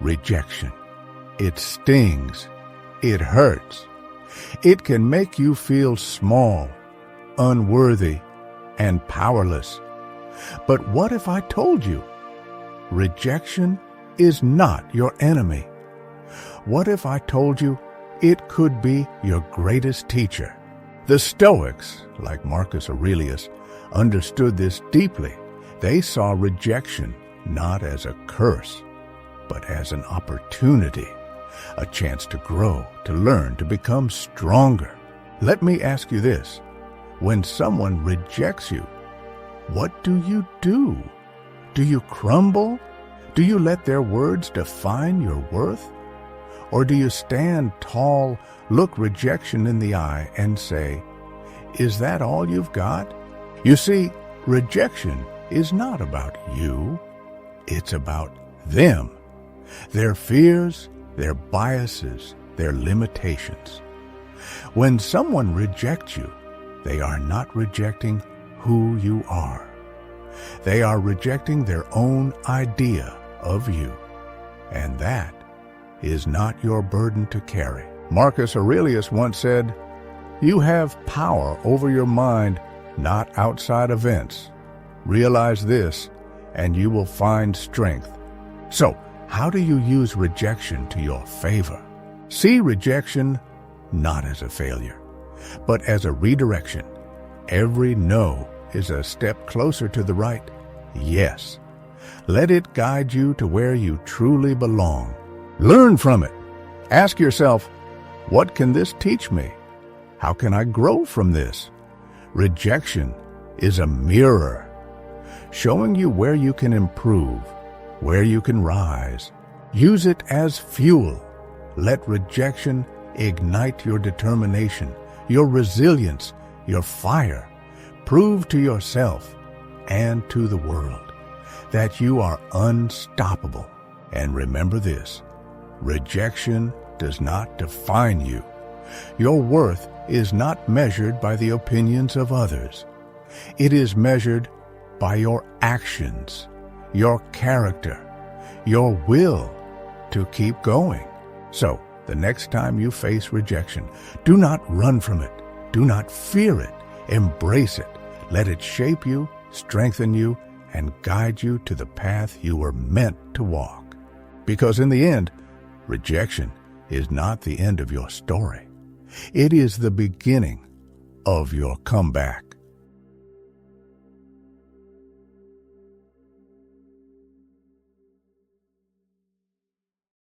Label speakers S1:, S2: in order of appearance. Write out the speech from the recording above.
S1: rejection. It stings. It hurts. It can make you feel small, unworthy, and powerless. But what if I told you rejection is not your enemy? What if I told you it could be your greatest teacher? The Stoics, like Marcus Aurelius, understood this deeply. They saw rejection not as a curse, but as an opportunity, a chance to grow, to learn, to become stronger. Let me ask you this. When someone rejects you, what do you do? Do you crumble? Do you let their words define your worth? Or do you stand tall, look rejection in the eye, and say, "Is that all you've got?" You see, rejection is not about you. It's about them, their fears, their biases, their limitations. When someone rejects you, they are not rejecting who you are. They are rejecting their own idea of you, and that is not your burden to carry. Marcus Aurelius once said, "You have power over your mind, not outside events. Realize this, and you will find strength." So, how do you use rejection to your favor? See rejection not as a failure, but as a redirection. Every no is a step closer to the right yes. Let it guide you to where you truly belong. Learn from it. Ask yourself, what can this teach me? How can I grow from this? Rejection is a mirror, showing you where you can improve, where you can rise. Use it as fuel. Let rejection ignite your determination, your resilience, your fire. Prove to yourself and to the world that you are unstoppable. And remember this, rejection does not define you. Your worth is not measured by the opinions of others. It is measured by your actions, your character, your will to keep going. So, the next time you face rejection, do not run from it. Do not fear it. Embrace it. Let it shape you, strengthen you, and guide you to the path you were meant to walk. Because in the end, rejection is not the end of your story. It is the beginning of your comeback.